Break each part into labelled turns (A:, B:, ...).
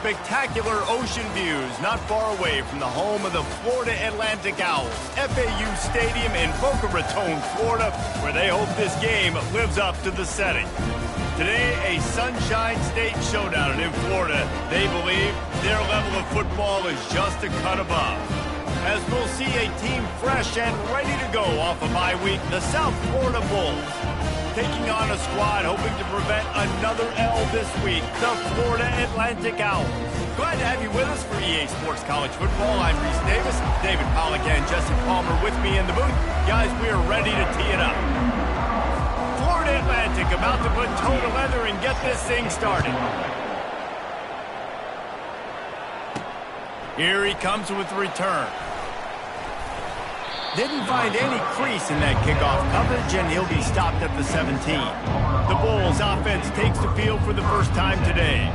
A: spectacular ocean views not far away from the home of the Florida Atlantic Owls, FAU Stadium in Boca Raton, Florida, where they hope this game lives up to the setting. Today, a Sunshine State showdown, and in Florida, they believe their level of football is just a cut above. As we'll see a team fresh and ready to go off a bye week, the South Florida Bulls, taking on a squad hoping to prevent another L this week, the Florida Atlantic Owls. Glad to have you with us for EA Sports College Football. I'm Reese Davis, David Pollack and Jesse Palmer with me in the booth. Guys, we are ready to tee it up. Florida Atlantic about to put toe to leather and get this thing started. Here he comes with the return. Didn't find any crease in that kickoff coverage, and he'll be stopped at the 17. The Bulls offense takes the field for the first time today.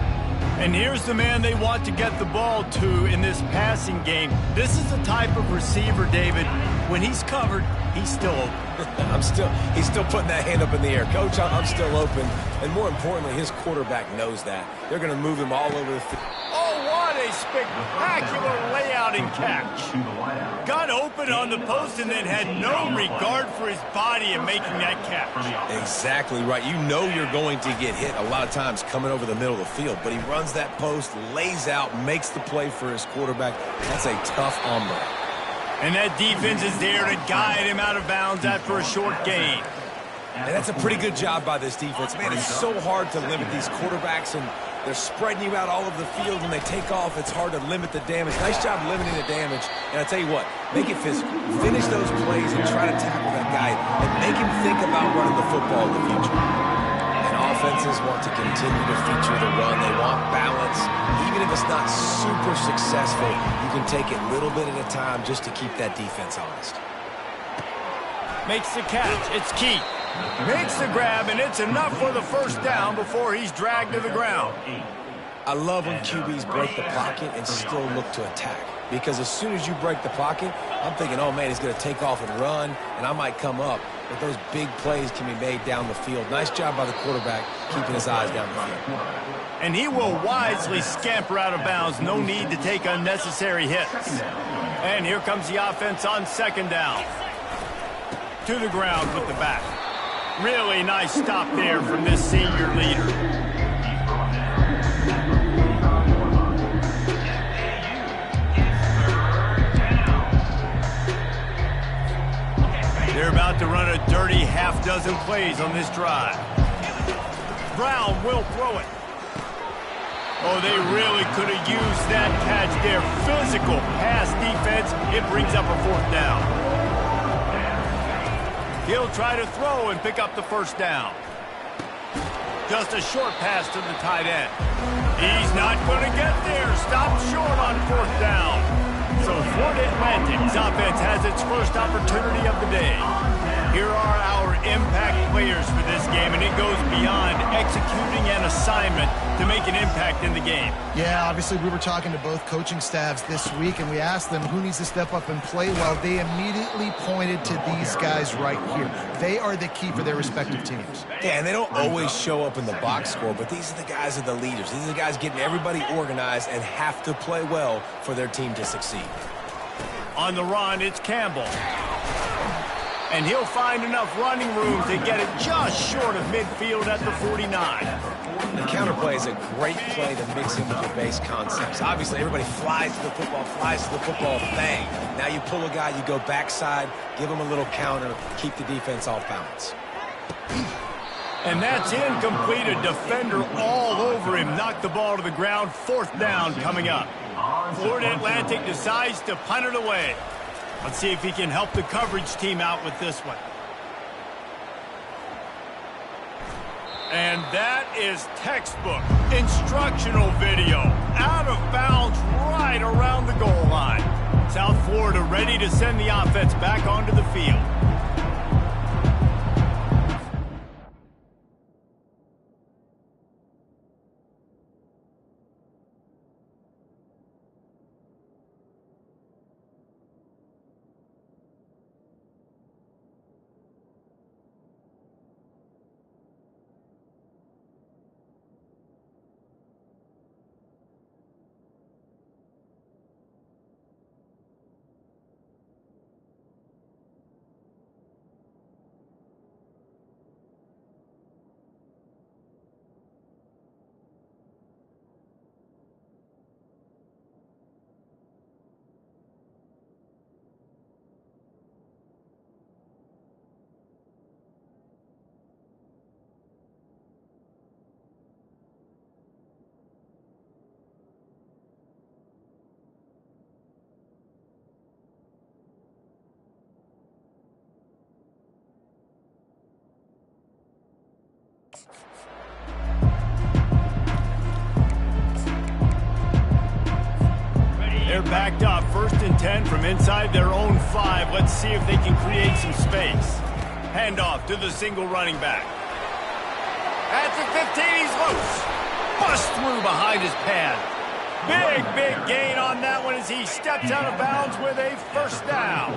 A: And here's the man they want to get the ball to in this passing game. This is the type of receiver, David, when he's covered, he's still open.
B: He's still putting that hand up in the air. Coach, I'm still open. And more importantly, his quarterback knows that. They're going to move him all over the field.
A: Oh, what a spectacular layout and catch. Got open on the post and then had no regard for his body in making that catch.
B: Exactly right. You know you're going to get hit a lot of times coming over the middle of the field, but he runs that post, lays out, makes the play for his quarterback. That's a tough hombre.
A: And that defense is there to guide him out of bounds after a short gain.
B: And that's a pretty good job by this defense. Man, it's so hard to limit these quarterbacks, and they're spreading you out all over the field. When they take off, it's hard to limit the damage. Nice job limiting the damage. And I tell you what, make it physical. Finish those plays and try to tackle that guy and make him think about running the football in the future. And offenses want to continue to feature the run. They want balance. Even if it's not super successful, you can take it little bit at a time just to keep that defense honest.
A: Makes the catch. It's key. Makes the grab, and it's enough for the first down before he's dragged to the ground.
B: I love when QBs break the pocket and still look to attack. Because as soon as you break the pocket, I'm thinking, oh, man, he's going to take off and run, and I might come up. But those big plays can be made down the field. Nice job by the quarterback keeping his eyes down the field.
A: And he will wisely scamper out of bounds. No need to take unnecessary hits. And here comes the offense on second down. To the ground with the back. Really nice stop there from this senior leader. They're about to run a dirty half-dozen plays on this drive. Brown will throw it. Oh, they really could have used that catch there. Physical pass defense. It brings up a fourth down. He'll try to throw and pick up the first down. Just a short pass to the tight end. He's not going to get there. Stopped short on fourth down. So Florida Atlantic's offense has its first opportunity of the day. Here are our impact players for this game, and it goes beyond executing an assignment to make an impact in the game.
C: Yeah, obviously we were talking to both coaching staffs this week, and we asked them who needs to step up and play well. They immediately pointed to these guys right here. They are the key for their respective teams.
B: Yeah, and they don't always show up in the box score, but these are the guys that are the leaders. These are the guys getting everybody organized and have to play well for their team to succeed.
A: On the run, it's Campbell. And he'll find enough running room to get it just short of midfield at the 49.
B: The counterplay is a great play to mix in with your base concepts. Obviously, everybody flies to the football, bang. Now you pull a guy, you go backside, give him a little counter, keep the defense off balance.
A: And that's incomplete. A defender all over him. Knocked the ball to the ground. Fourth down coming up. Florida Atlantic decides to punt it away. Let's see if he can help the coverage team out with this one. And that is textbook instructional video. Out of bounds right around the goal line. South Florida ready to send the offense back onto the field. backed up. 1st and 10 from inside their own 5. Let's see if they can create some space. Handoff to the single running back. At the 15, he's loose. Bust through behind his pad. Big gain on that one as he steps out of bounds with a 1st down.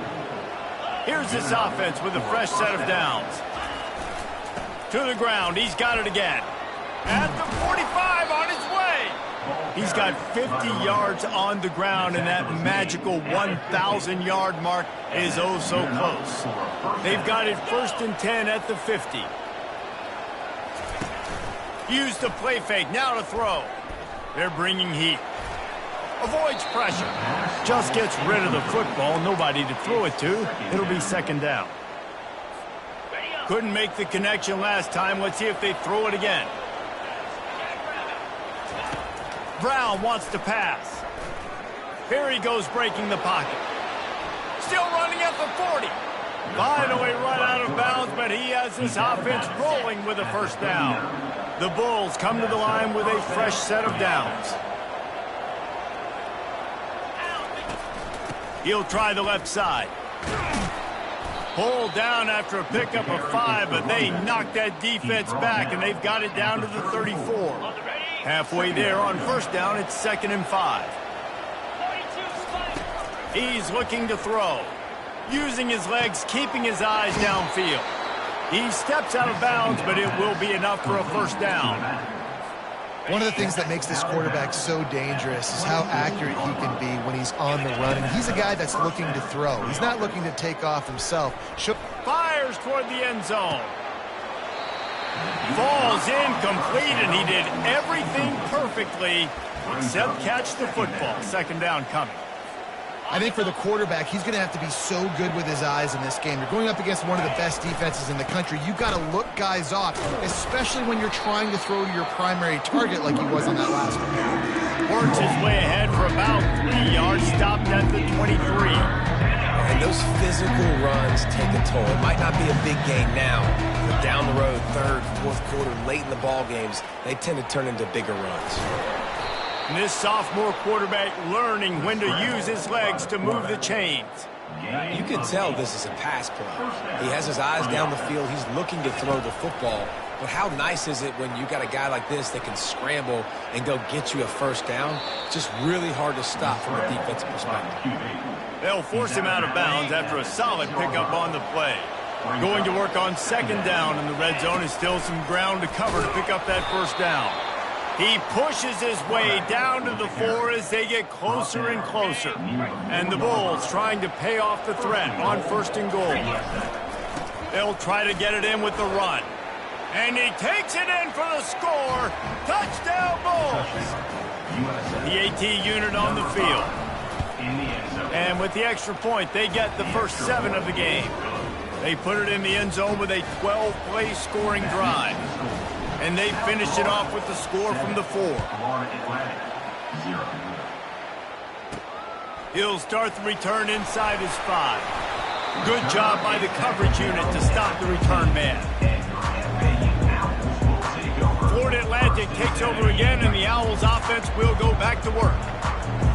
A: Here's this offense with a fresh set of downs. To the ground, he's got it again. At the 45, on his way. He's got 50 yards on the ground, and that magical 1,000-yard mark is oh so close. They've got it 1st and 10 at the 50. Use the play fake, now to throw. They're bringing heat. Avoids pressure. Just gets rid of the football, nobody to throw it to. It'll be 2nd down. Couldn't make the connection last time. Let's see if they throw it again. Brown wants to pass. Here he goes breaking the pocket. Still running at the 40. Finally run out of bounds, but he has this offense rolling with a 1st down. The Bulls come to the line with a fresh set of downs. He'll try the left side. Pulled down after a pickup of 5, but they knock that defense back, and they've got it down to the 34. Halfway there on 1st down, it's 2nd and 5. He's looking to throw. Using his legs, keeping his eyes downfield. He steps out of bounds, but it will be enough for a 1st down.
C: One of the things that makes this quarterback so dangerous is how accurate he can be when he's on the run. And he's a guy that's looking to throw. He's not looking to take off himself.
A: Fires toward the end zone. Falls incomplete, and he did everything perfectly except catch the football. 2nd down coming.
C: I think for the quarterback, he's going to have to be so good with his eyes in this game. You're going up against one of the best defenses in the country. You've got to look guys off, especially when you're trying to throw to your primary target like he was on that last one.
A: Works his way ahead for about 3 yards, stopped at the 23.
B: And those physical runs take a toll. It might not be a big gain now, but down the road, 3rd, 4th quarter, late in the ball games, they tend to turn into bigger runs.
A: And this sophomore quarterback learning when to use his legs to move the chains.
B: You can tell this is a pass play. He has his eyes down the field. He's looking to throw the football. But how nice is it when you got a guy like this that can scramble and go get you a 1st down? It's just really hard to stop from a defensive perspective.
A: They'll force him out of bounds after a solid pickup on the play. Going to work on 2nd down, and the red zone is still some ground to cover to pick up that 1st down. He pushes his way down to the 4 as they get closer and closer. And the Bulls trying to pay off the threat on 1st and goal. They'll try to get it in with the run. And he takes it in for the score. Touchdown, Bulls! The AT unit on the field. And with the extra point, they get the first 7 of the game. They put it in the end zone with a 12-play scoring drive. And they finish it off with the score from the 4. He'll start the return inside his 5. Good job by the coverage unit to stop the return man. Florida Atlantic takes over again, and the Owls offense will go back to work.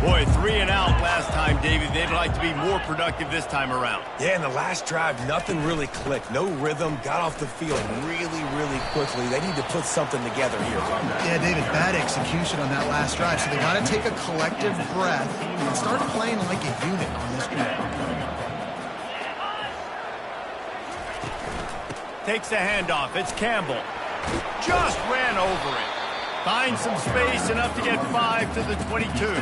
A: Boy, 3 and out last time, David. They'd like to be more productive this time around.
B: Yeah, in the last drive, nothing really clicked. No rhythm, got off the field really quickly. They need to put something together here.
C: Yeah, David, bad execution on that last drive. So they got to take a collective breath and start playing like a unit on this drive.
A: Takes the handoff. It's Campbell. Just ran over it. Finds some space, enough to get 5 to the 22.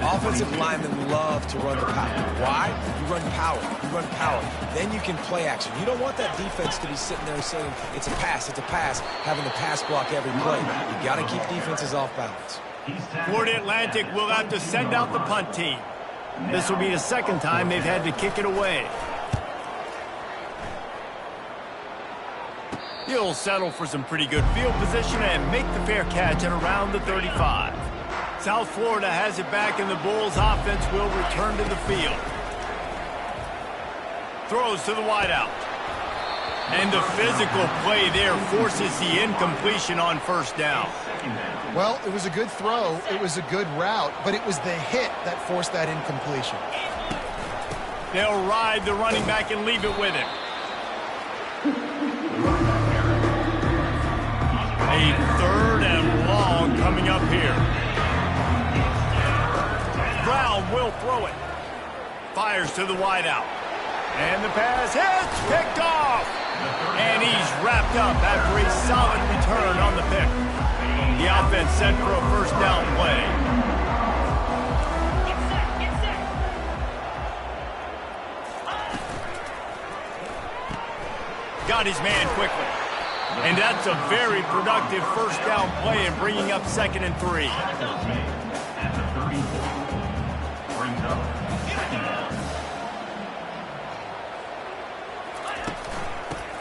B: Offensive linemen love to run the power. Why? You run power. You run power. Then you can play action. You don't want that defense to be sitting there saying, it's a pass, having the pass block every play. You got to keep defenses off balance.
A: Florida Atlantic will have to send out the punt team. This will be the 2nd time they've had to kick it away. He'll settle for some pretty good field position and make the fair catch at around the 35. South Florida has it back, and the Bulls offense will return to the field. Throws to the wideout. And the physical play there forces the incompletion on first down.
C: Well, it was a good throw, it was a good route, but it was the hit that forced that incompletion.
A: They'll ride the running back and leave it with him. A 3rd and long coming up here. Brown will throw it. Fires to the wideout. And the pass hits, picked off. And he's wrapped up after a solid return on the pick. The offense set for a first down play. Got his man quickly. And that's a very productive first down play and bringing up 2nd and 3.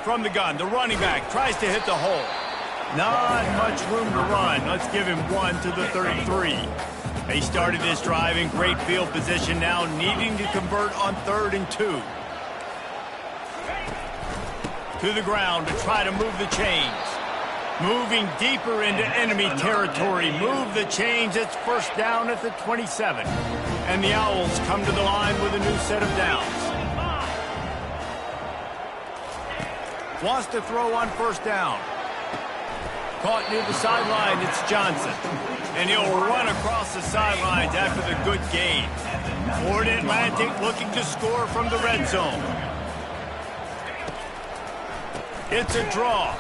A: From the gun, the running back tries to hit the hole. Not much room to run. Let's give him 1 to the 33. They started this drive in great field position, now needing to convert on 3rd and 2. To the ground to try to move the chains. Moving deeper into enemy territory. Move the chains. It's first down at the 27. And the Owls come to the line with a new set of downs. Wants to throw on first down. Caught near the sideline, it's Johnson. And he'll run across the sidelines after the good gain. Florida Atlantic looking to score from the red zone. It's a draw.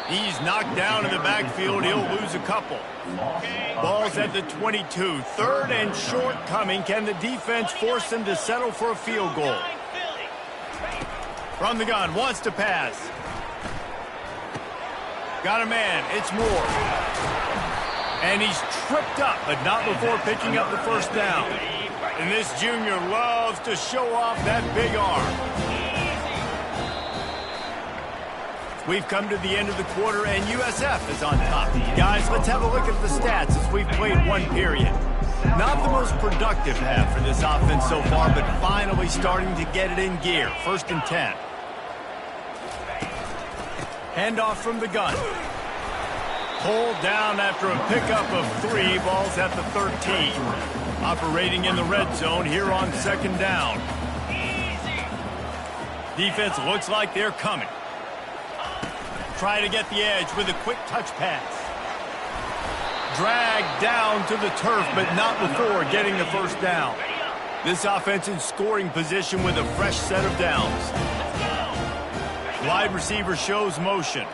A: He's knocked down in the backfield. He'll lose a couple. Ball's at the 22. 3rd and short coming. Can the defense force them to settle for a field goal? From the gun, wants to pass. Got a man, it's Moore. And he's tripped up, but not before picking up the first down. And this junior loves to show off that big arm. We've come to the end of the quarter, and USF is on top. Guys, let's have a look at the stats as we've played one period. Not the most productive half for this offense so far, but finally starting to get it in gear. 1st and 10. Handoff from the gun. Pulled down after a pickup of 3. Ball's at the 13. Operating in the red zone here on 2nd down. Defense looks like they're coming. Try to get the edge with a quick touch pass. Dragged down to the turf, but not before getting the first down. This offense in scoring position with a fresh set of downs. Wide receiver shows motion.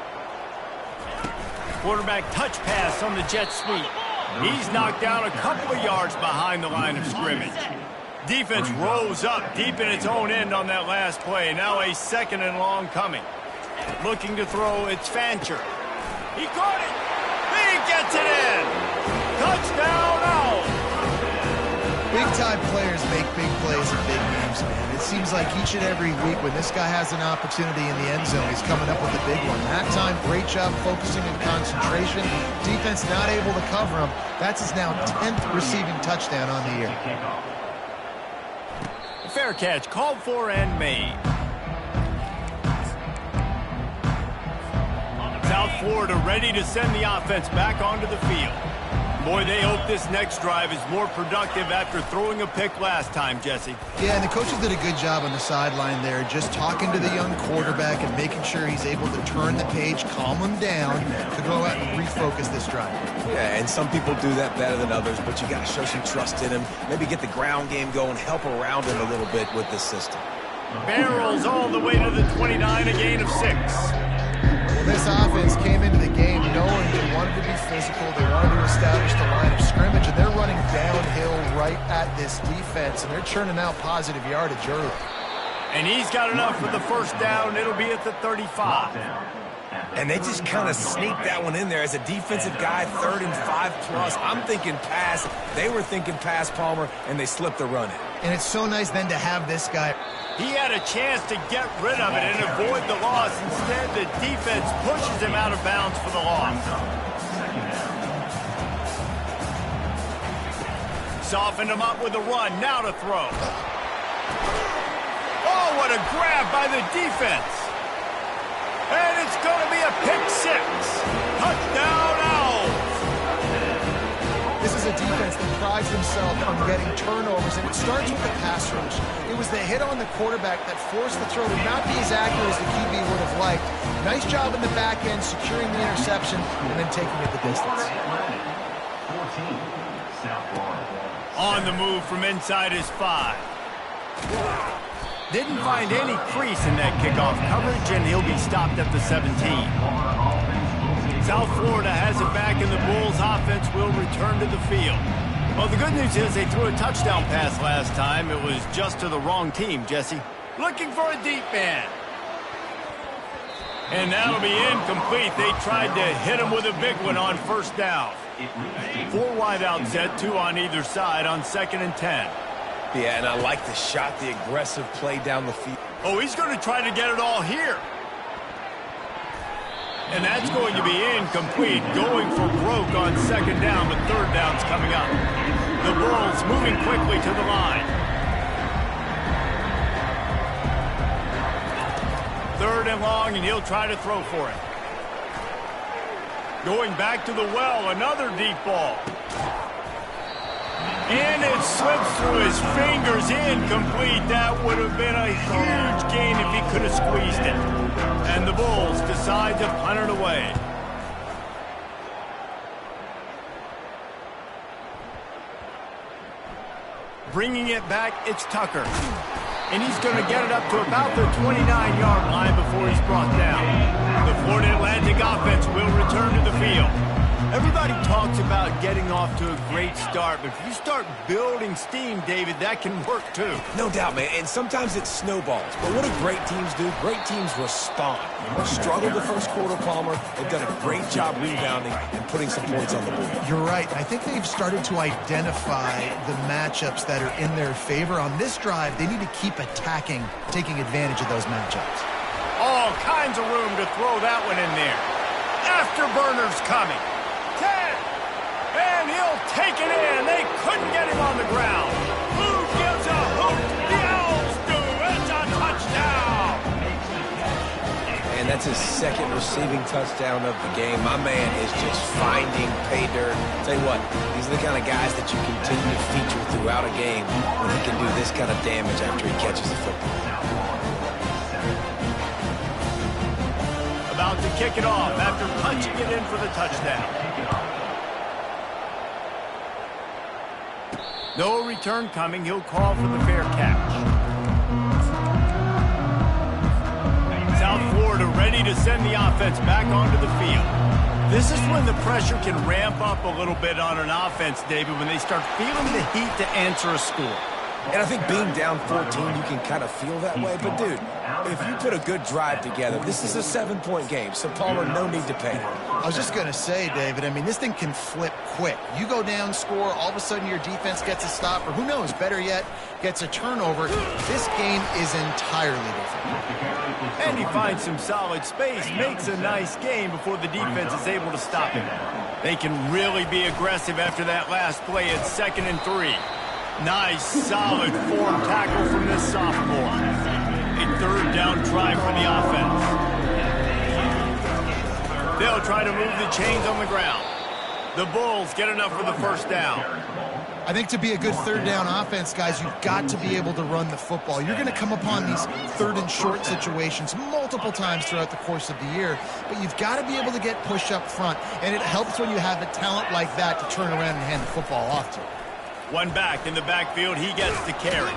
A: Quarterback touch pass on the jet sweep. He's knocked down a couple of yards behind the line of scrimmage. Defense rose up deep in its own end on that last play. Now a 2nd and long coming. Looking to throw, it's Fancher. He caught it. He gets it in. Touchdown, Owls.
C: Big-time players make big plays in big games, man. It seems like each and every week when this guy has an opportunity in the end zone, he's coming up with a big one. That time, great job focusing and concentration. Defense not able to cover him. That's his now 10th receiving touchdown on the year.
A: Fair catch, called for and made. South Florida ready to send the offense back onto the field. Boy, they hope this next drive is more productive after throwing a pick last time, Jesse.
C: Yeah, and the coaches did a good job on the sideline there, just talking to the young quarterback and making sure he's able to turn the page, calm him down, to go out and refocus this drive.
B: Yeah, and some people do that better than others, but you got to show some trust in him. Maybe get the ground game going, help around him a little bit with this system.
A: Barrels all the way to the 29, a gain of 6.
C: This offense came into the game knowing they wanted to be physical, they wanted to establish the line of scrimmage, and they're running downhill right at this defense, and they're churning out positive yardage early.
A: And he's got enough for the first down. It'll be at the 35.
B: And they just kind of sneaked that one in there as a defensive guy, 3rd and 5+. I'm thinking pass. They were thinking pass, Palmer, and they slipped the run in.
C: And it's so nice then to have this guy.
A: He had a chance to get rid of it and avoid the loss. Instead, the defense pushes him out of bounds for the loss. Softened him up with a run. Now to throw. Oh, what a grab by the defense. Touchdown, Owls!
C: This is a defense that prides themselves on getting turnovers, and it starts with the pass rush. It was the hit on the quarterback that forced the throw to not be as accurate as the QB would have liked. Nice job in the back end, securing the interception, and then taking it the distance.
A: On the move from inside his 5. Didn't find any crease in that kickoff coverage, and he'll be stopped at the 17. South Florida has it back, and the Bulls offense will return to the field. Well, the good news is they threw a touchdown pass last time. It was just to the wrong team, Jesse. Looking for a deep man. And that'll be incomplete. They tried to hit him with a big one on first down. 4 wide out set, 2 on either side on 2nd and 10.
B: Yeah, and I like the shot, the aggressive play down the field.
A: Oh, he's going to try to get it all here. And that's going to be incomplete. Going for broke on 2nd down, but 3rd down's coming up. The Bulls moving quickly to the line. 3rd and long, and he'll try to throw for it. Going back to the well, another deep ball. And it slips through his fingers, incomplete. That would have been a huge gain if he could have squeezed it. And the Bulls decide to punt it away. Bringing it back, it's Tucker. And he's going to get it up to about the 29-yard line before he's brought down. The Florida Atlantic offense will return to the field. Everybody talks about getting off to a great start, but if you start building steam, David, that can work too.
B: No doubt, man, and sometimes it snowballs. But what do great teams do? Great teams respond. Struggled the first quarter, Palmer. They've done a great job rebounding and putting some points on the board.
C: You're right. I think they've started to identify the matchups that are in their favor. On this drive, they need to keep attacking, taking advantage of those matchups.
A: All kinds of room to throw that one in there. Afterburner's coming. 10, and he'll take it in. They couldn't get him on the ground. Who gives a hoot? The Owls do. It's a touchdown.
B: And that's his 2nd receiving touchdown of the game. My man is just finding pay dirt. Tell you what, these are the kind of guys that you continue to feature throughout a game when he can do this kind of damage after he catches the football.
A: About to kick it off after punching it in for the touchdown. No return coming. He'll call for the fair catch. South Florida ready to send the offense back onto the field. This is when the pressure can ramp up a little bit on an offense, David, when they start feeling the heat to answer a score.
B: And I think being down 14, you can kind of feel that way. But, dude, if you put a good drive together, this is a 7-point game. So, Palmer, no need to panic.
C: I was just going to say, David, I mean, this thing can flip quick. You go down, score, all of a sudden your defense gets a stop, or who knows, better yet, gets a turnover. This game is entirely different.
A: And he finds some solid space, makes a nice game before the defense is able to stop him. They can really be aggressive after that last play at 2nd and 3. Nice, solid form tackle from this sophomore. A 3rd down try for the offense. They'll try to move the chains on the ground. The Bulls get enough for the 1st down.
C: I think to be a good 3rd down offense, guys, you've got to be able to run the football. You're going to come upon these 3rd and short situations multiple times throughout the course of the year, but you've got to be able to get push up front, and it helps when you have a talent like that to turn around and hand the football off to.
A: One back in the backfield, he gets the carry.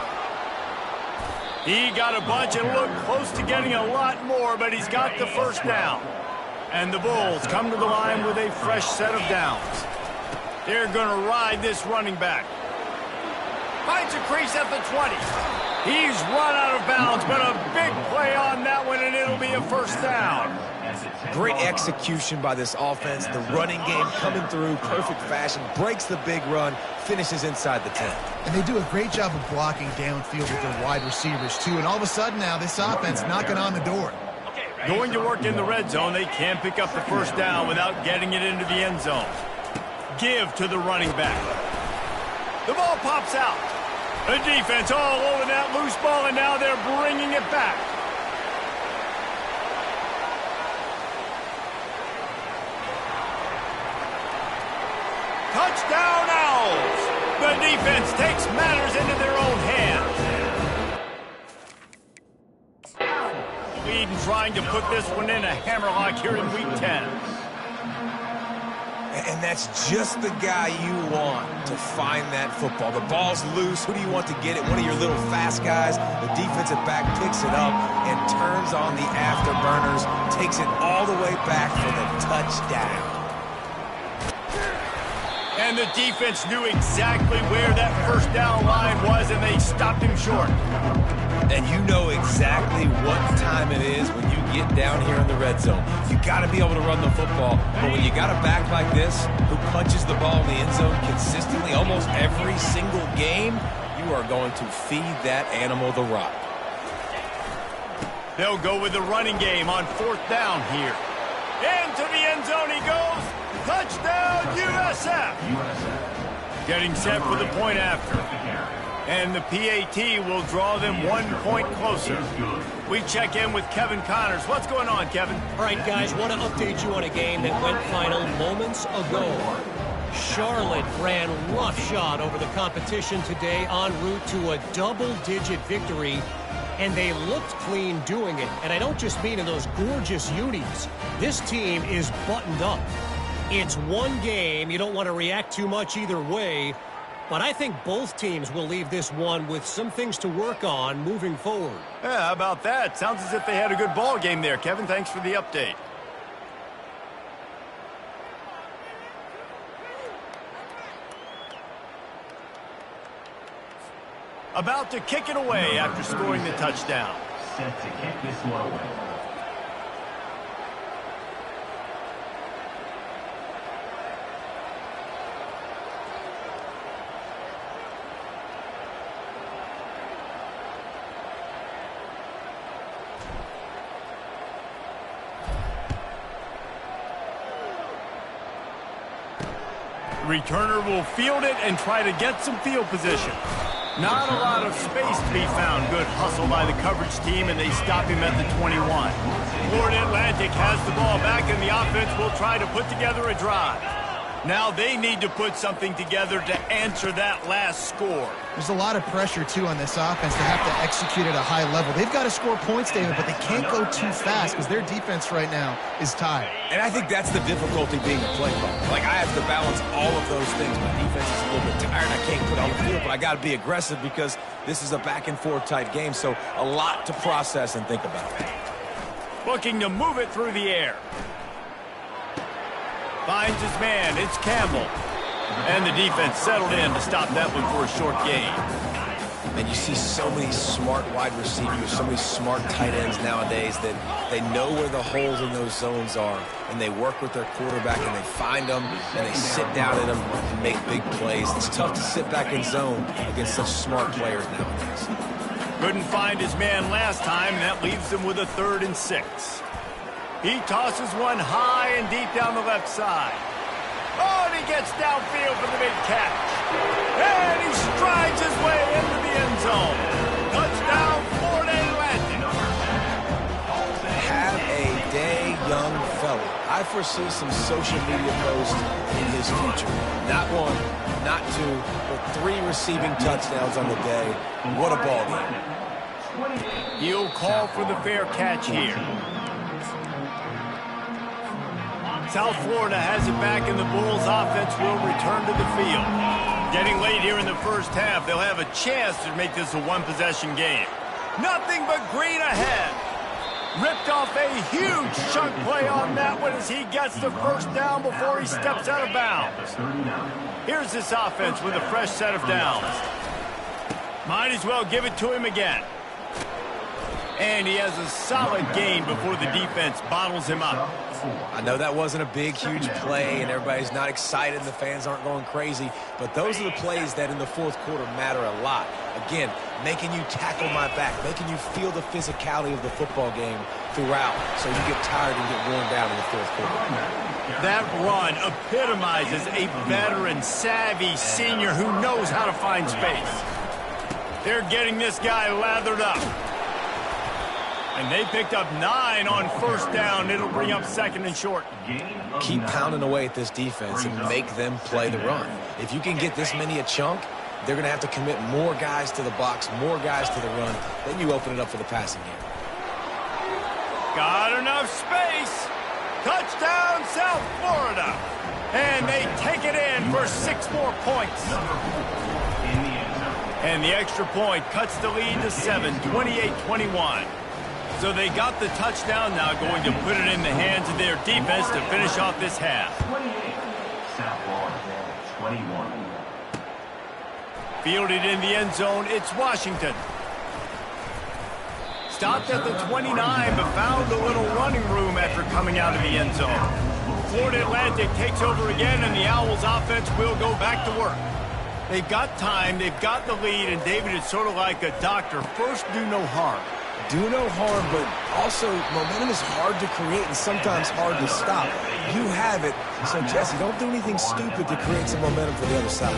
A: He got a bunch and looked close to getting a lot more, but he's got the 1st down. And the Bulls come to the line with a fresh set of downs. They're going to ride this running back. Finds a crease at the 20. He's run out of bounds, but a big play on that one, and it'll be a 1st down.
B: Great execution by this offense. The running game coming through, perfect fashion, breaks the big run, finishes inside the 10.
C: And they do a great job of blocking downfield with their wide receivers, too. And all of a sudden now, this offense knocking on the door.
A: Going to work in the red zone, they can't pick up the 1st down without getting it into the end zone. Give to the running back. The ball pops out. The defense all over that loose ball, and now they're bringing it back. Touchdown, Owls! The defense takes matters into their own hands. Lead and trying to put this one in a hammerlock here in Week 10.
B: And that's just the guy you want to find that football. The ball's loose. Who do you want to get it? One of your little fast guys. The defensive back picks it up and turns on the afterburners, takes it all the way back for the touchdown.
A: And the defense knew exactly where that first down line was, and they stopped him short.
B: And you know exactly what time it is when you get down here in the red zone. You got to be able to run the football. But when you got a back like this who punches the ball in the end zone consistently almost every single game, you are going to feed that animal the rock.
A: They'll go with the running game on 4th down here. Into the end zone he goes. Touchdown, USF! Getting set for the point after. And the PAT will draw them 1 point closer. We check in with Kevin Connors. What's going on, Kevin?
D: All right, guys, want to update you on a game that went final moments ago. Charlotte ran roughshod over the competition today en route to a double-digit victory, and they looked clean doing it. And I don't just mean in those gorgeous unis. This team is buttoned up. It's one game. You don't want to react too much either way. But I think both teams will leave this one with some things to work on moving forward.
A: Yeah, how about that? Sounds as if they had a good ball game there, Kevin. Thanks for the update. About to kick it away after scoring the touchdown.
E: Set to kick this one away.
A: Returner will field it and try to get some field position. Not a lot of space to be found. Good hustle by the coverage team, and they stop him at the 21. Florida Atlantic has the ball back, and the offense will try to put together a drive. Now they need to put something together to answer that last score.
C: There's a lot of pressure, too, on this offense. They have to execute at a high level. They've got to score points, David, but they can't go too fast because their defense right now is tired.
B: And I think that's the difficulty being a play caller. Like, I have to balance all of those things. My defense is a little bit tired. I can't put on the field, but I got to be aggressive because this is a back-and-forth type game, so a lot to process and think about.
A: Looking to move it through the air. Finds his man. It's Campbell. And the defense settled in to stop that one for a short gain.
B: And you see so many smart wide receivers, so many smart tight ends nowadays that they know where the holes in those zones are, and they work with their quarterback, and they find them, and they sit down in them and make big plays. It's tough to sit back in zone against such smart players nowadays.
A: Couldn't find his man last time, and that leaves him with a 3rd and 6. He tosses one high and deep down the left side. Oh, and he gets downfield for the big catch. And he strides his way into the end zone. Touchdown, Florida Atlantic.
B: Have a day, young fella. I foresee some social media posts in his future. Not one, not two, but 3 receiving touchdowns on the day. What a ball game.
A: He'll call for the fair catch here. South Florida has it back, and the Bulls offense will return to the field. Getting late here in the first half, they'll have a chance to make this a one-possession game. Nothing but green ahead. Ripped off a huge chunk play on that one as he gets the first down before he steps out of bounds. Here's this offense with a fresh set of downs. Might as well give it to him again. And he has a solid gain before the defense bottles him up.
B: I know that wasn't a big, huge play, and everybody's not excited, and the fans aren't going crazy, but those are the plays that in the 4th quarter matter a lot. Again, making you tackle my back, making you feel the physicality of the football game throughout, so you get tired and get worn down in the 4th quarter.
A: That run epitomizes a veteran, savvy senior who knows how to find space. They're getting this guy lathered up. And they picked up 9 on first down. It'll bring up 2nd and short.
B: Keep pounding away at this defense and make them play the run. If you can get this many a chunk, they're going to have to commit more guys to the box, more guys to the run. Then you open it up for the passing game.
A: Got enough space. Touchdown, South Florida. And they take it in for 6 more points. And the extra point cuts the lead to 7, 28-21. So they got the touchdown, now going to put it in the hands of their defense to finish off this half.
E: 28, South Florida, 21.
A: Fielded in the end zone, it's Washington. Stopped at the 29, but found a little running room after coming out of the end zone. Florida Atlantic takes over again, and the Owls offense will go back to work. They've got time, they've got the lead, and David, it's sort of like a doctor. First, do no harm.
B: Do no harm, but also momentum is hard to create and sometimes hard to stop. You have it, so Jesse, don't do anything stupid to create some momentum for the other side.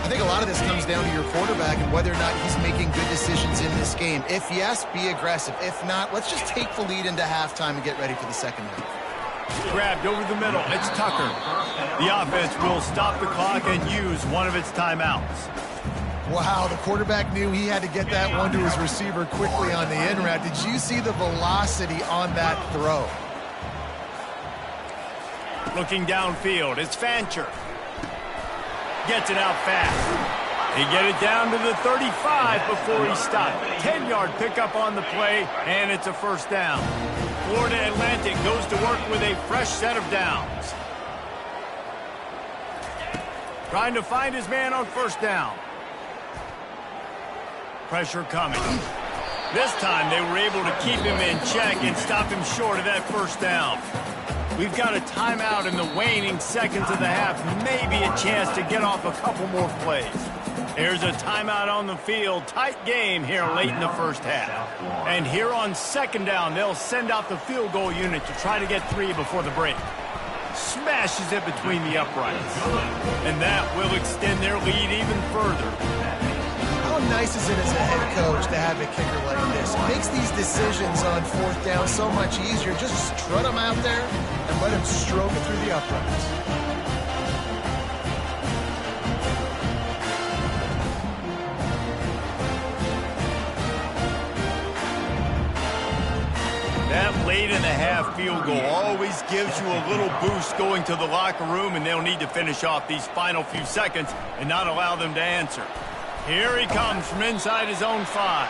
C: I think a lot of this comes down to your quarterback and whether or not he's making good decisions in this game. If yes, be aggressive. If not, let's just take the lead into halftime and get ready for the second half.
A: Grabbed over the middle, it's Tucker. The offense will stop the clock and use one of its timeouts.
C: Wow, the quarterback knew he had to get that one to his receiver quickly on the in route. Did you see the velocity on that throw?
A: Looking downfield, it's Fancher. Gets it out fast. He get it down to the 35 before he stopped. 10-yard pickup on the play, and it's a first down. Florida Atlantic goes to work with a fresh set of downs. Trying to find his man on first down. Pressure coming. This time they were able to keep him in check and stop him short of that first down. We've got a timeout in the waning seconds of the half. Maybe a chance to get off a couple more plays. There's a timeout on the field. Tight game here late in the first half. And here on second down, they'll send out the field goal unit to try to get 3 before the break. Smashes it between the uprights. And that will extend their lead even further.
C: How nice is it as a head coach to have a kicker like this? It makes these decisions on fourth down so much easier. Just strut him out there and let him stroke it through the uprights.
A: That late in the half field goal always gives you a little boost going to the locker room, and they'll need to finish off these final few seconds and not allow them to answer. Here he comes from inside his own 5.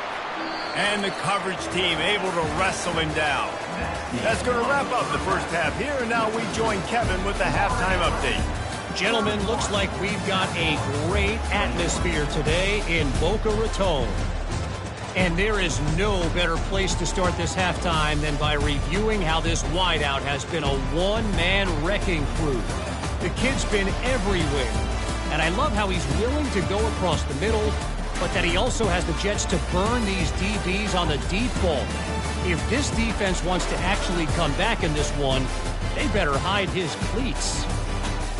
A: And the coverage team able to wrestle him down. That's going to wrap up the first half here, and now we join Kevin with the halftime update.
D: Gentlemen, looks like we've got a great atmosphere today in Boca Raton. And there is no better place to start this halftime than by reviewing how this wideout has been a one-man wrecking crew. The kid's been everywhere. And I love how he's willing to go across the middle, but that he also has the jets to burn these DBs on the deep ball. If this defense wants to actually come back in this one, they better hide his cleats.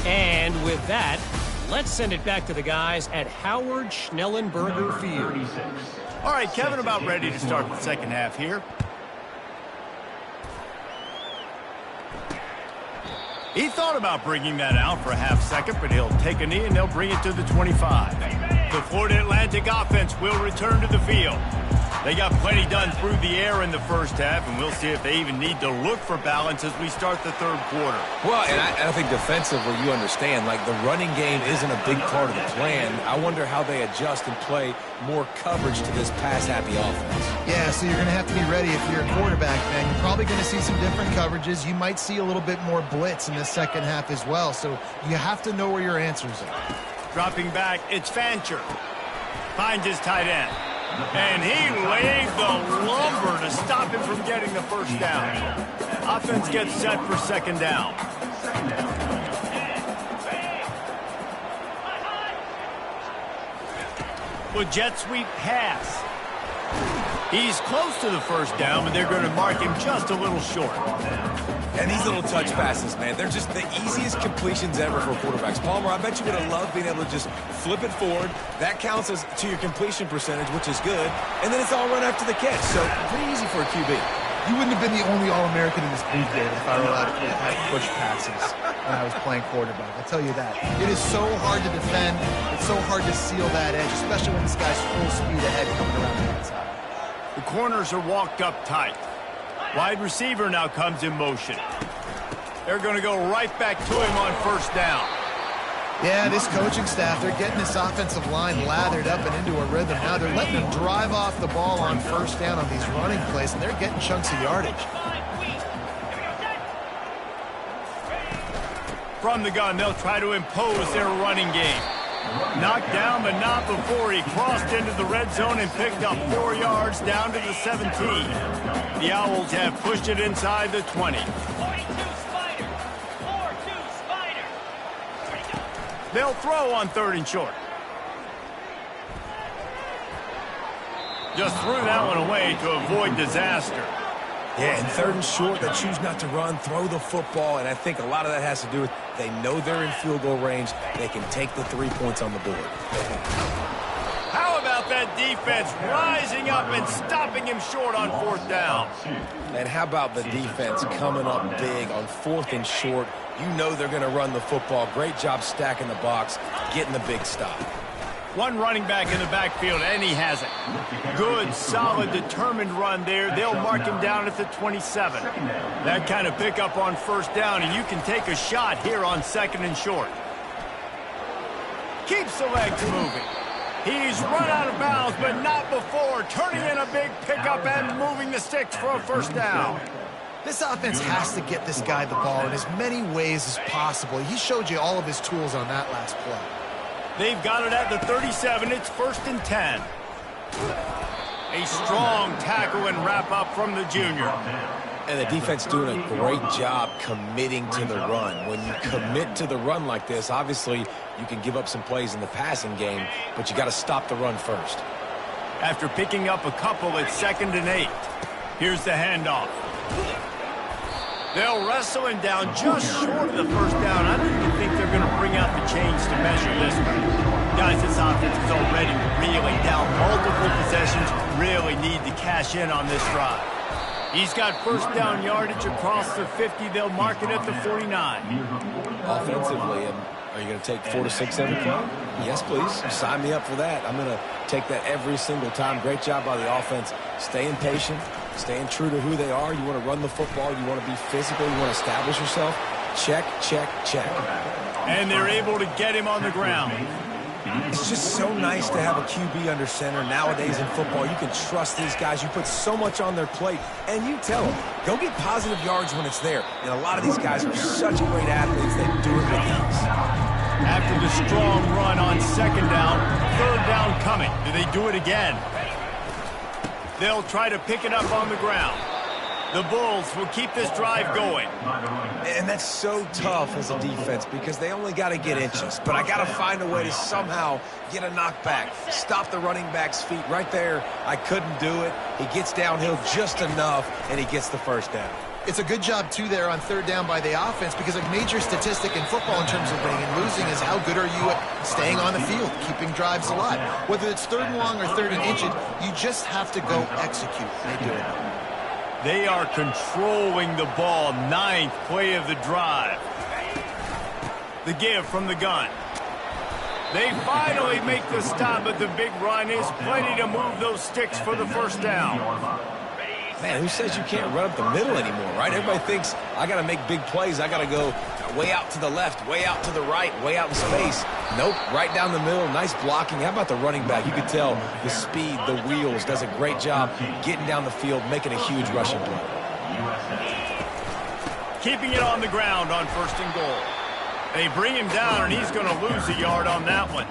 D: And with that, let's send it back to the guys at Howard Schnellenberger Field.
A: All right, Kevin, about ready to start the second half here. He thought about bringing that out for a half second, but he'll take a knee and they'll bring it to the 25. The Florida Atlantic offense will return to the field. They got plenty done through the air in the first half, and we'll see if they even need to look for balance as we start the third quarter.
B: Well, and I think defensively, you understand, like the running game isn't a big part of the plan. I wonder how they adjust and play more coverage to this pass-happy offense.
C: Yeah, so you're going to have to be ready if you're a quarterback, man. You're probably going to see some different coverages. You might see a little bit more blitz in the second half as well, so you have to know where your answers are.
A: Dropping back, it's Fancher. Finds his tight end. And he laid the lumber to stop him from getting the first down. Offense gets set for second down. Well, jet sweep pass. He's close to the first down, but they're going to mark him just a little short.
B: And these little touch passes, man, they're just the easiest completions ever for quarterbacks. Palmer, I bet you would have loved being able to just flip it forward. That counts as to your completion percentage, which is good. And then it's all run after the catch, so pretty easy for a QB.
C: You wouldn't have been the only All-American in this booth, David, if I were allowed to have push passes when I was playing quarterback. I'll tell you that. It is so hard to defend. It's so hard to seal that edge, especially when this guy's full speed ahead coming around the outside.
A: The corners are walked up tight. Wide receiver now comes in motion. They're going to go right back to him on first down.
C: Yeah, this coaching staff, they're getting this offensive line lathered up and into a rhythm. Now they're letting them drive off the ball on first down on these running plays, and they're getting chunks of yardage.
A: From the gun, they'll try to impose their running game. Knocked down, but not before he crossed into the red zone and picked up 4 yards down to the 17. The Owls have pushed it inside the 20. They'll throw on 3rd and short. Just threw that one away to avoid disaster.
B: Yeah, and 3rd and short, they choose not to run, throw the football, and I think a lot of that has to do with they know they're in field goal range. They can take the 3 points on the board.
A: How about that defense rising up and stopping him short on 4th down?
B: And how about the defense coming up big on 4th and short? You know they're going to run the football. Great job stacking the box, getting the big stop.
A: One running back in the backfield, and he has it. Good, solid, determined run there. They'll mark him down at the 27. That kind of pickup on first down, and you can take a shot here on 2nd and short. Keeps the legs moving. He's run out of bounds, but not before turning in a big pickup and moving the sticks for a first down.
C: This offense has to get this guy the ball in as many ways as possible. He showed you all of his tools on that last play.
A: They've got it at the 37. It's 1st and 10. A strong tackle and wrap up from the junior.
B: And the defense doing a great job committing to the run. When you commit to the run like this, obviously you can give up some plays in the passing game, but you got to stop the run first.
A: After picking up a couple, it's 2nd and 8. Here's the handoff. They'll wrestle him down just short of the first down. I don't even think they're going to bring out the chains to measure this one. Guys, this offense is already reeling down. Multiple possessions, really need to cash in on this drive. He's got first down yardage across the 50. They'll mark it at the 49.
B: Offensively, are you going to take 4 to 6 every play? Yes, please. Sign me up for that. I'm going to take that every single time. Great job by the offense. Staying patient, staying true to who they are. You want to run the football. You want to be physical. You want to establish yourself. Check, check, check.
A: And they're able to get him on the ground.
B: It's just so nice to have a QB under center. Nowadays in football, you can trust these guys. You put so much on their plate, and you tell them, go get positive yards when it's there. And a lot of these guys are such great athletes, they do it with ease.
A: After the strong run on 2nd down, 3rd down coming. Do they do it again? They'll try to pick it up on the ground. The Bulls will keep this drive going.
B: And that's so tough as a defense because they only got to get inches. But I got to find a way to somehow get a knockback, stop the running back's feet right there. I couldn't do it. He gets downhill just enough, and he gets the first down.
C: It's a good job, too, there on 3rd down by the offense because a major statistic in football in terms of winning and losing is how good are you at staying on the field, keeping drives alive. Whether it's 3rd and long or 3rd and inches, you just have to go execute. They do it.
A: They are controlling the ball. 9th play of the drive. The give from the gun. They finally make the stop, but the big run is plenty to move those sticks for the first down.
B: Man, who says you can't run up the middle anymore, right? Everybody thinks I got to make big plays. I got to go way out to the left, way out to the right, way out in space. Nope, right down the middle. Nice blocking. How about the running back? You could tell the speed, the wheels, does a great job getting down the field, making a huge rushing play.
A: Keeping it on the ground on 1st and goal. They bring him down, and he's going to lose a yard on that one.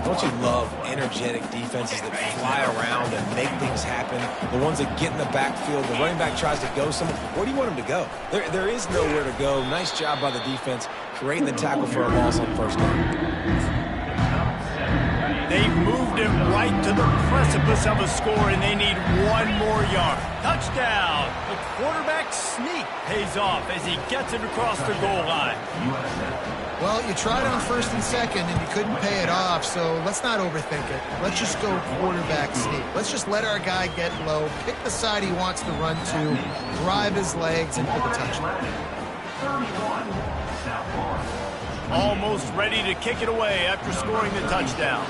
B: Don't you love energetic defenses that fly around and make things happen? The ones that get in the backfield, the running back tries to go somewhere. Where do you want him to go? There is nowhere to go. Nice job by the defense, creating the tackle for a loss on 1st down.
A: They've moved it right to the precipice of a score, and they need one more yard. Touchdown! The quarterback sneak pays off as he gets it across the goal line.
C: Well, you tried on 1st and 2nd, and you couldn't pay it off, so let's not overthink it. Let's just go quarterback sneak. Let's just let our guy get low, pick the side he wants to run to, drive his legs, and for the touchdown.
A: Almost ready to kick it away after scoring the touchdown.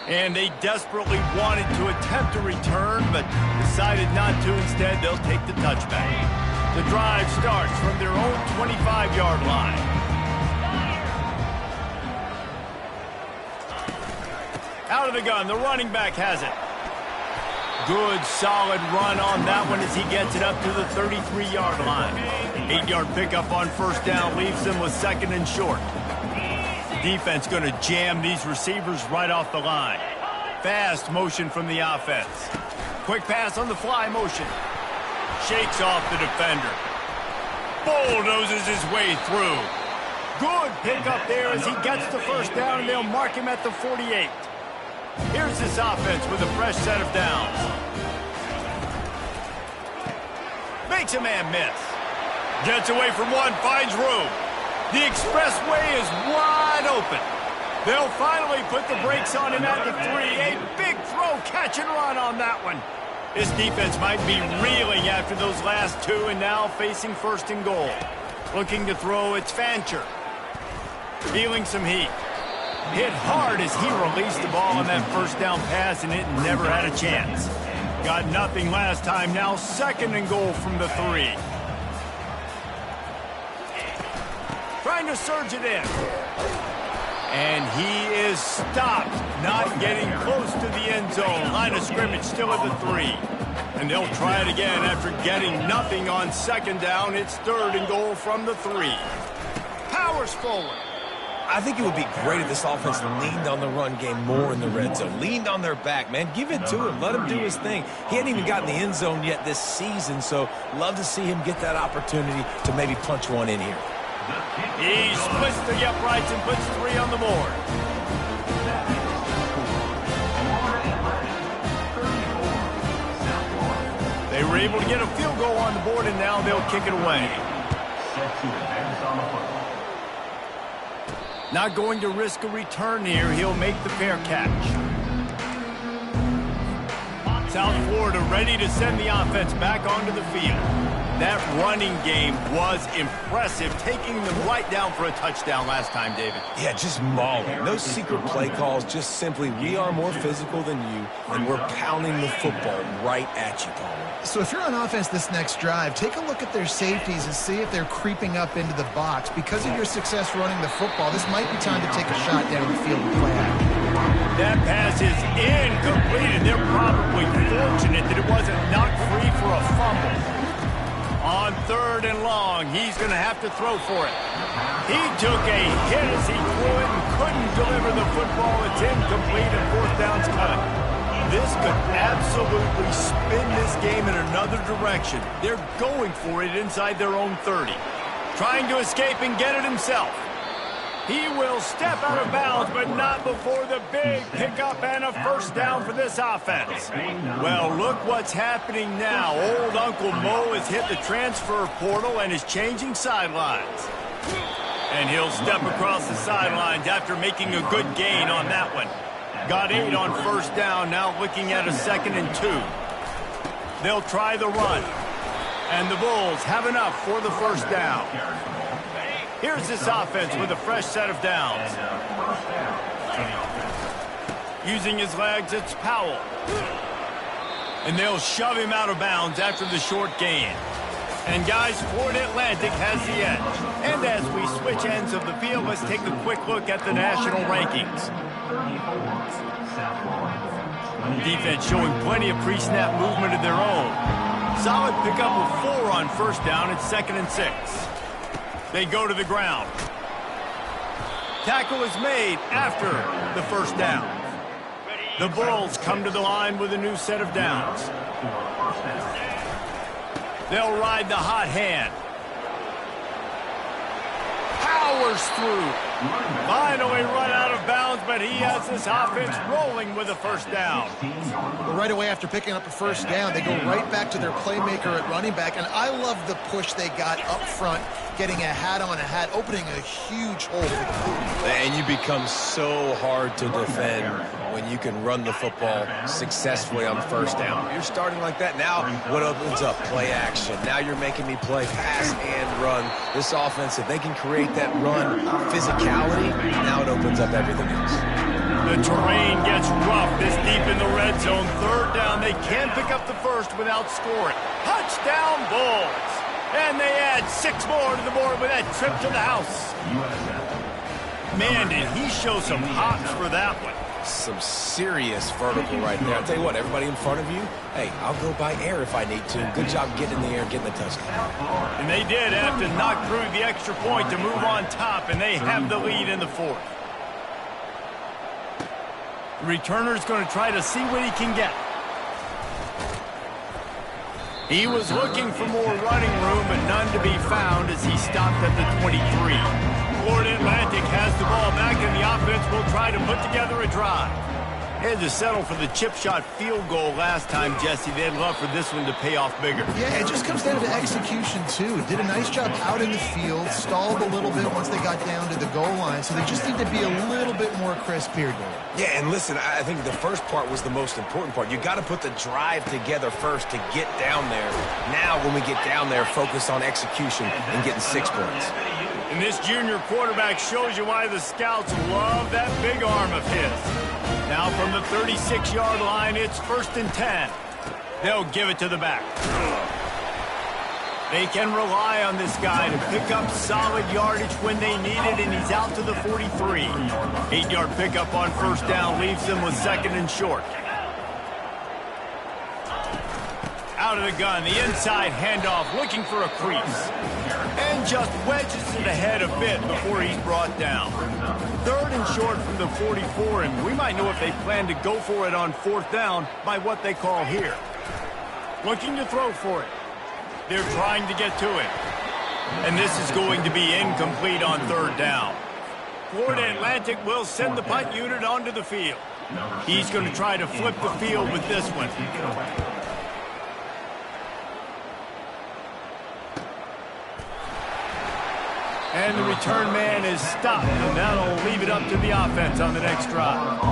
A: And they desperately wanted to attempt a return, but decided not to. Instead, they'll take the touchback. The drive starts from their own 25-yard line. Out of the gun, the running back has it. Good, solid run on that one as he gets it up to the 33-yard line. 8-yard pickup on 1st down leaves them with 2nd and short. Defense going to jam these receivers right off the line. Fast motion from the offense. Quick pass on the fly motion. Shakes off the defender. Bulldozes his way through. Good pickup there as he gets the 1st down, and they'll mark him at the 48. Here's this offense with a fresh set of downs. Makes a man miss. Gets away from one, finds room. The expressway is wide open. They'll finally put the brakes on him at the 3. A big throw, catch and run on that one. This defense might be reeling after those last 2 and now facing 1st and goal. Looking to throw, it's Fancher. Feeling some heat. Hit hard as he released the ball on that 1st down pass, and it never had a chance. Got nothing last time, now 2nd and goal from the 3. Trying to surge it in. And he is stopped, not getting close to the end zone. Line of scrimmage still at the 3. And they'll try it again after getting nothing on 2nd down. It's 3rd and goal from the 3. Powers forward.
B: I think it would be great if this offense leaned on the run game more in the red zone. Leaned on their back, man. Give it to him. Let him do his thing. He hadn't even gotten the end zone yet this season, so love to see him get that opportunity to maybe punch one in here.
A: He splits the uprights and puts 3 on the board. They were able to get a field goal on the board, and now they'll kick it away. Not going to risk a return here. He'll make the fair catch. South Florida ready to send the offense back onto the field. That running game was impressive, taking them right down for a touchdown last time, David.
B: Yeah, just mauling. No secret play calls, just simply we are more physical than you, and we're pounding the football right at you, Palmer.
C: So if you're on offense this next drive, take a look at their safeties and see if they're creeping up into the box. Because of your success running the football, this might be time to take a shot down the field and play out.
A: That pass is incomplete, and they're probably fortunate that it wasn't knocked free for a fumble. On 3rd and long, he's going to have to throw for it. He took a hit as he threw it and couldn't deliver the football. It's incomplete, and 4th down's cut. This could absolutely spin this game in another direction. They're going for it inside their own 30. Trying to escape and get it himself. He will step out of bounds, but not before the big pickup and a 1st down for this offense. Well, look what's happening now. Old Uncle Mo has hit the transfer portal and is changing sidelines. And he'll step across the sidelines after making a good gain on that one. Got 8 on 1st down, now looking at a 2nd and 2. They'll try the run. And the Bulls have enough for the 1st down. Here's this offense with a fresh set of downs. Using his legs, it's Powell. And they'll shove him out of bounds after the short gain. And guys, Florida Atlantic has the edge. And as we switch ends of the field, let's take a quick look at the national rankings. Defense showing plenty of pre-snap movement of their own. Solid pickup of 4 on 1st down. It's 2nd and 6. They go to the ground. Tackle is made after the 1st down. The Bulls come to the line with a new set of downs. They'll ride the hot hand. powers through. Finally run out of bounds, but he has this offense rolling with a first down.
C: Well, right away after picking up a first down, they go right back to their playmaker at running back, and I love the push they got up front, getting a hat on a hat, opening a huge hole for the field.
B: And you become so hard to defend when you can run the football successfully on first down. You're starting like that. Now what opens up? Play action. Now you're making me play pass and run. This offense, if they can create that run physicality, now it opens up everything else.
A: The terrain gets rough this deep in the red zone. Third down, they can pick up the first without scoring. Touchdown Bulls! And they add 6 more to the board with that trip to the house. Man, did he show some hops for that one.
B: Some serious vertical right there. I'll tell you what, everybody in front of you, hey, I'll go by air if I need to. Good job getting in the air and getting the touchdown.
A: And they did have to knock through the extra point to move on top, and they have the lead in the fourth. The returner's going to try to see what he can get. He was looking for more running room, but none to be found as he stopped at the 23. Florida Atlantic has the ball back, and the offense will try to put together a drive. They had to settle for the chip shot field goal last time, Jesse. They'd love for this one to pay off bigger.
C: Yeah, it just comes down to execution, too. Did a nice job out in the field, stalled a little bit once they got down to the goal line, so they just need to be a little bit more crisp here, Dave.
B: Yeah, and listen, I think the first part was the most important part. You got to put the drive together first to get down there. Now, when we get down there, focus on execution and getting 6 points.
A: And this junior quarterback shows you why the scouts love that big arm of his. Now from the 36-yard line, it's 1st and 10. They'll give it to the back. They can rely on this guy to pick up solid yardage when they need it, and he's out to the 43. 8-yard pickup on first down leaves them with 2nd and short. Out of the gun, the inside handoff, looking for a crease. And just wedges it ahead a bit before he's brought down. 3rd and short from the 44, and we might know if they plan to go for it on 4th down by what they call here. Looking to throw for it. They're trying to get to it. And this is going to be incomplete on 3rd down. Florida Atlantic will send the punt unit onto the field. He's going to try to flip the field with this one. And the return man is stopped, and that'll leave it up to the offense on the next drive.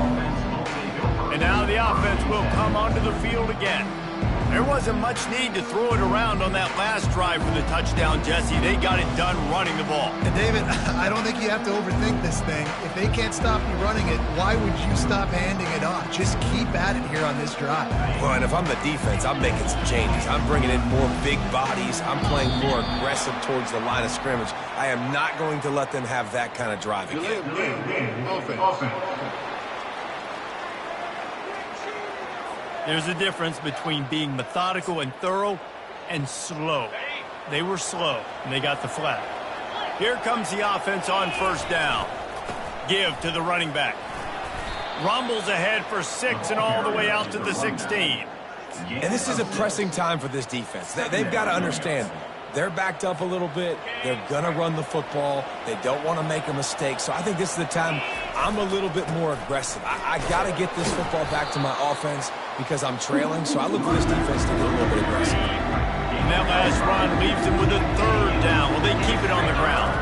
A: And now the offense will come onto the field again. There wasn't much need to throw it around on that last drive for the touchdown, Jesse. They got it done running the ball.
C: And David, I don't think you have to overthink this thing. If they can't stop you running it, why would you stop handing it off? Just keep at it here on this drive.
B: Well, and if I'm the defense, I'm making some changes. I'm bringing in more big bodies. I'm playing more aggressive towards the line of scrimmage. I am not going to let them have that kind of drive again.
A: There's a difference between being methodical and thorough and slow. They were slow, and they got the flag. Here comes the offense on first down. Give to the running back. Rumbles ahead for 6 and all the way out to the 16.
B: And this is a pressing time for this defense. They've got to understand. They're backed up a little bit. They're going to run the football. They don't want to make a mistake. So I think this is the time I'm a little bit more aggressive. I got to get this football back to my offense because I'm trailing. So I look for this defense to get a little bit aggressive.
A: And that last run leaves them with a 3rd down. Well, they keep it on the ground.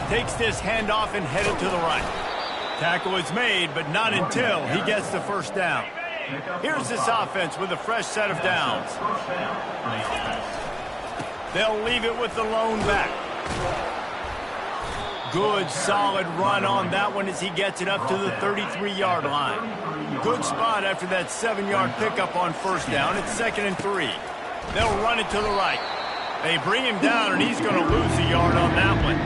A: Takes this handoff and headed to the right. Tackle is made, but not until he gets the 1st down. Here's this offense with a fresh set of downs. They'll leave it with the lone back. Good, solid run on that one as he gets it up to the 33-yard line. Good spot after that 7-yard pickup on first down. It's 2nd and 3. They'll run it to the right. They bring him down, and he's going to lose a yard on that one.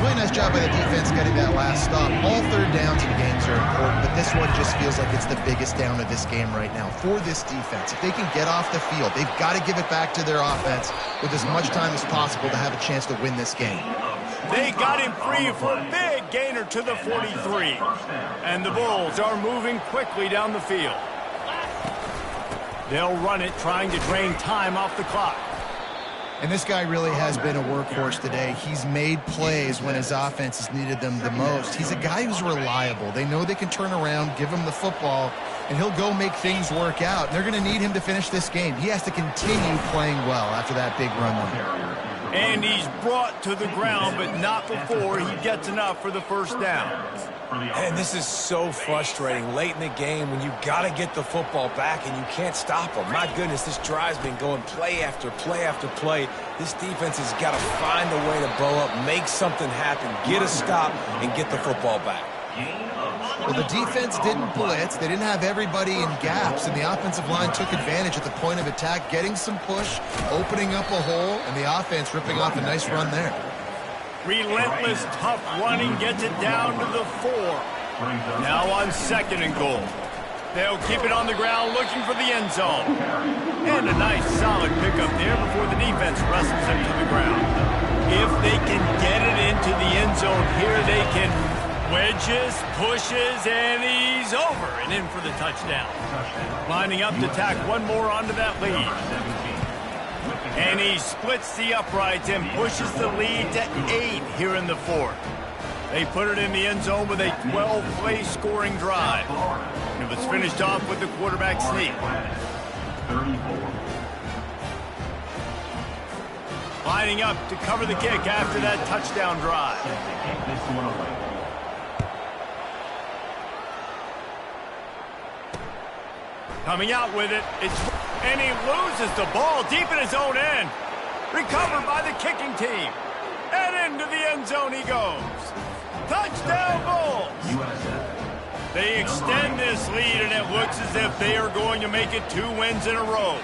C: Really nice job by the defense getting that last stop. All 3rd downs in games are important, but this one just feels like it's the biggest down of this game right now for this defense. If they can get off the field, they've got to give it back to their offense with as much time as possible to have a chance to win this game.
A: They got him free for a big gainer to the 43. And the Bulls are moving quickly down the field. They'll run it, trying to drain time off the clock.
C: And this guy really has been a workhorse today. He's made plays when his offense has needed them the most. He's a guy who's reliable. They know they can turn around, give him the football, and he'll go make things work out. And they're going to need him to finish this game. He has to continue playing well after that big run there.
A: And he's brought to the ground, but not before he gets enough for the first down.
B: And this is so frustrating late in the game when you got to get the football back and you can't stop them. My goodness, this drive's been going play after play after play. This defense has got to find a way to bow up, make something happen, get a stop, and get the football back.
C: Well, the defense didn't blitz. They didn't have everybody in gaps, and the offensive line took advantage at the point of attack, getting some push, opening up a hole, and the offense ripping off a nice run there.
A: Relentless, tough running gets it down to the 4. Now on 2nd and goal. They'll keep it on the ground looking for the end zone. And a nice solid pickup there before the defense wrestles him to the ground. If they can get it into the end zone here, they can wedges, pushes, and he's over and in for the touchdown. Lining up to tack one more onto that lead. And he splits the uprights and pushes the lead to 8 here in the 4th. They put it in the end zone with a 12-play scoring drive. And it was finished off with the quarterback sneak. Lining up to cover the kick after that touchdown drive. Coming out with it, and he loses the ball deep in his own end. Recovered by the kicking team. And into the end zone he goes. Touchdown Bulls!
E: USF.
A: They extend this lead, and it looks as if they are going to make it 2 wins in a row.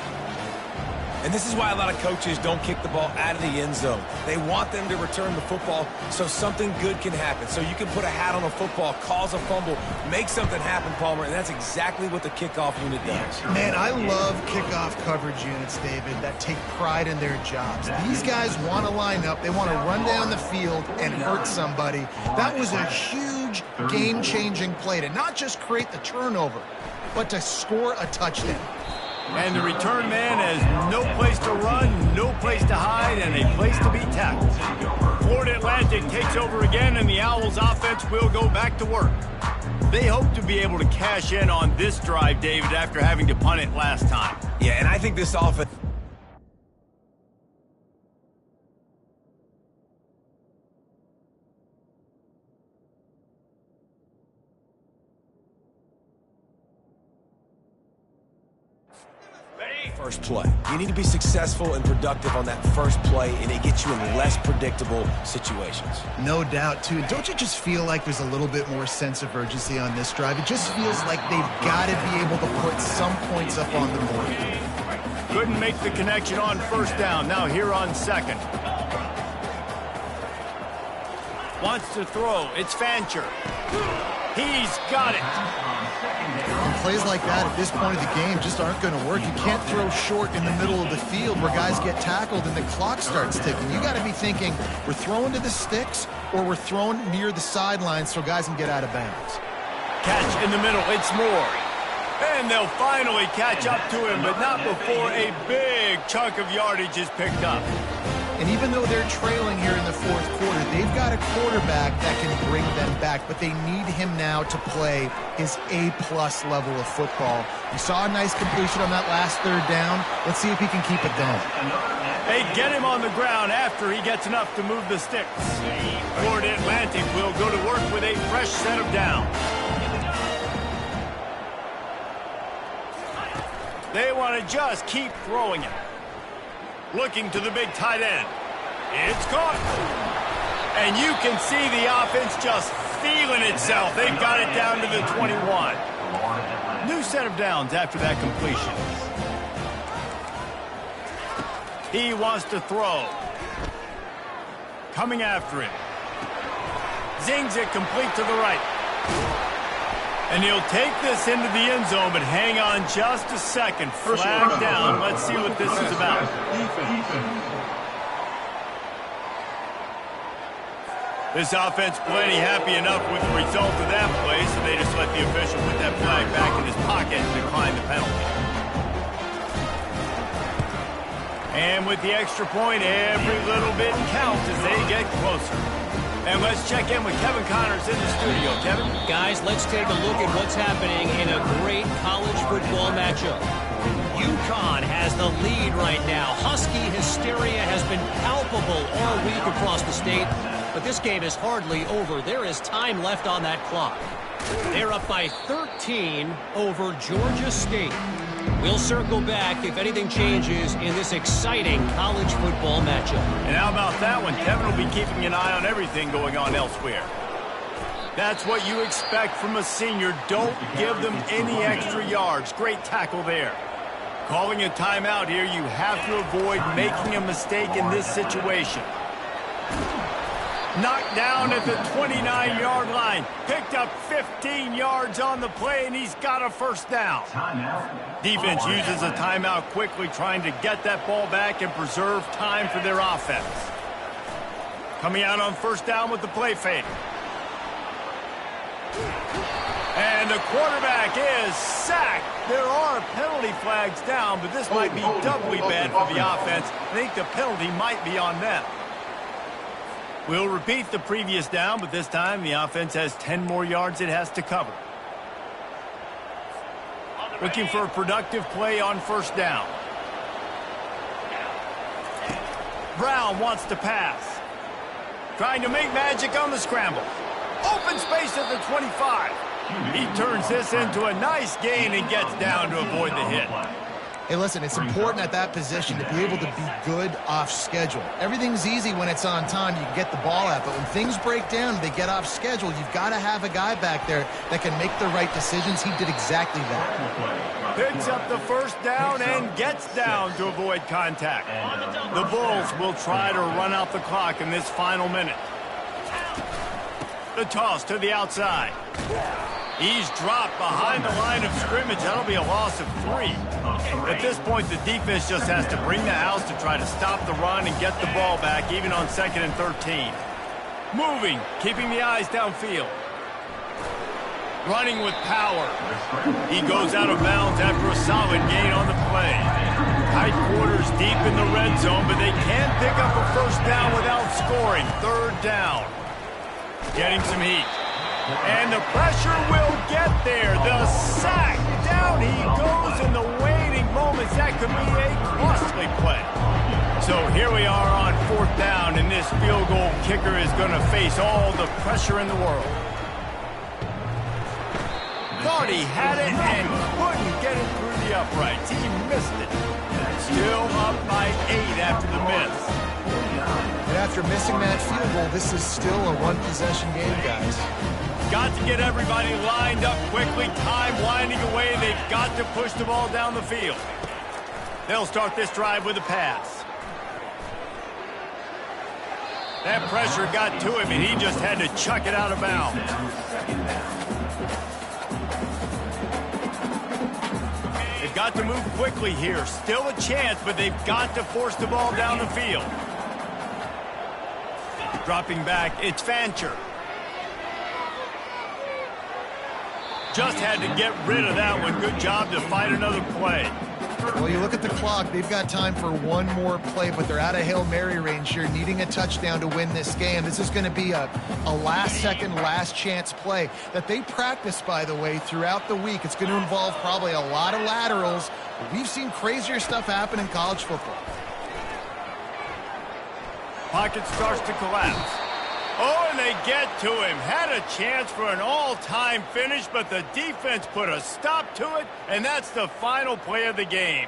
B: And this is why a lot of coaches don't kick the ball out of the end zone. They want them to return the football so something good can happen. So you can put a hat on a football, cause a fumble, make something happen, Palmer, and that's exactly what the kickoff unit does.
C: Man, I love kickoff coverage units, David, that take pride in their jobs. These guys want to line up. They want to run down the field and hurt somebody. That was a huge game-changing play to not just create the turnover, but to score a touchdown.
A: And the return man has no place to run, no place to hide, and a place to be tackled. Florida Atlantic takes over again, and the Owls offense will go back to work. They hope to be able to cash in on this drive, David, after having to punt it last time.
B: Yeah, and I think this offense... First play. You need to be successful and productive on that first play, and it gets you in less predictable situations.
C: No doubt, too. Don't you just feel like there's a little bit more sense of urgency on this drive? It just feels like they've got to be able to put some points up on the board.
A: Couldn't make the connection on first down. Now here on 2nd. Wants to throw. It's Fancher. He's got it.
C: And plays like that at this point of the game just aren't going to work. You can't throw short in the middle of the field where guys get tackled and the clock starts ticking. You got to be thinking we're throwing to the sticks or we're throwing near the sidelines so guys can get out of bounds.
A: Catch in the middle. It's Moore. And they'll finally catch up to him, but not before a big chunk of yardage is picked up.
C: And even though they're trailing here in the 4th quarter, they've got a quarterback that can bring them back, but they need him now to play his A-plus level of football. You saw a nice completion on that last 3rd down. Let's see if he can keep it going.
A: They get him on the ground after he gets enough to move the sticks. Florida Atlantic will go to work with a fresh set of downs. They want to just keep throwing it. Looking to the big tight end. It's caught. And you can see the offense just feeling itself. They've got it down to the 21. New set of downs after that completion. He wants to throw. Coming after it. Zings it complete to the right. And he'll take this into the end zone, but hang on just a second. Flag down. Let's see what this is about. This offense plenty happy enough with the result of that play, so they just let the official put that flag back in his pocket and decline the penalty. And And with the extra point, every little bit counts as they get closer. And let's check in with Kevin Connors in the studio. Kevin?
D: Guys, let's take a look at what's happening in a great college football matchup. UConn has the lead right now. Husky hysteria has been palpable all week across the state, but this game is hardly over. There is time left on that clock. They're up by 13 over Georgia State. We'll circle back if anything changes in this exciting college football matchup.
A: And how about that one? Kevin will be keeping an eye on everything going on elsewhere. That's what you expect from a senior. Don't give them any extra yards. Great tackle there. Calling a timeout here, you have to avoid making a mistake in this situation. Knocked down at the 29-yard line. Picked up 15 yards on the play, and he's got a first down. Defense uses a timeout quickly, trying to get that ball back and preserve time for their offense. Coming out on first down with the play fake. And the quarterback is sacked. There are penalty flags down, but this might be doubly bad for the offense. I think the penalty might be on them. We'll repeat the previous down, but this time the offense has 10 more yards it has to cover. Looking for a productive play on first down. Brown wants to pass. Trying to make magic on the scramble. Open space at the 25. He turns this into a nice gain and gets down to avoid the hit.
C: Hey, listen, it's important at that position to be able to be good off schedule. Everything's easy when it's on time. You can get the ball out. But when things break down, they get off schedule, you've got to have a guy back there that can make the right decisions. He did exactly that.
A: Picks up the first down and gets down to avoid contact. The Bulls will try to run out the clock in this final minute. The toss to the outside. He's dropped behind the line of scrimmage. That'll be a loss of 3. At this point, the defense just has to bring the house to try to stop the run and get the ball back, even on 2nd and 13. Moving, keeping the eyes downfield. Running with power. He goes out of bounds after a solid gain on the play. Tight quarters deep in the red zone, but they can't pick up a first down without scoring. 3rd down. Getting some heat. And the pressure will get there. The sack. Down he goes in the waiting moments. That could be a costly play. So here we are on 4th down, and this field goal kicker is going to face all the pressure in the world. Thought he had it and couldn't get it through the uprights. He missed it. Still up by 8 after the miss.
C: And after missing that field goal, this is still a one-possession game, guys.
A: Got to get everybody lined up quickly. Time winding away. They've got to push the ball down the field. They'll start this drive with a pass. That pressure got to him, and he just had to chuck it out of bounds. They've got to move quickly here. Still a chance, but they've got to force the ball down the field. Dropping back, it's Fancher. Just had to get rid of that one. Good job to fight another play.
C: Well, you look at the clock. They've got time for one more play, but they're out of Hail Mary range here, needing a touchdown to win this game. This is going to be a last-second, last-chance play that they practice, by the way, throughout the week. It's going to involve probably a lot of laterals. We've seen crazier stuff happen in college football.
A: Pocket starts to collapse. Oh, and they get to him. Had a chance for an all-time finish, but the defense put a stop to it, and that's the final play of the game.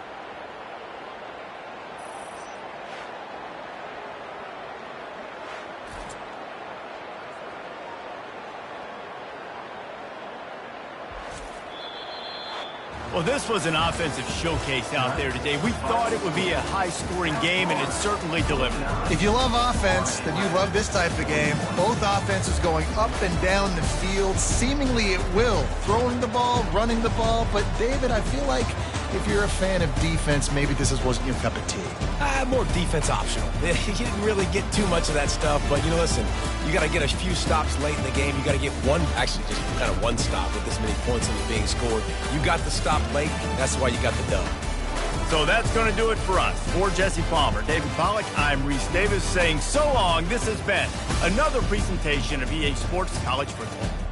A: Well, this was an offensive showcase out there today. We thought it would be a high-scoring game, and it certainly delivered.
C: If you love offense, then you love this type of game. Both offenses going up and down the field, seemingly at will. Throwing the ball, running the ball. But, David, I feel like if you're a fan of defense, maybe this wasn't your cup of tea.
B: More defense optional. You didn't really get too much of that stuff, but, you know, listen, you got to get a few stops late in the game. You got to get one, actually just kind of one stop with this many points that was being scored. You got the stop late. That's why you got the dub.
A: So that's going to do it for us. For Jesse Palmer, David Pollack, I'm Reese Davis saying so long. This has been another presentation of EA Sports College Football.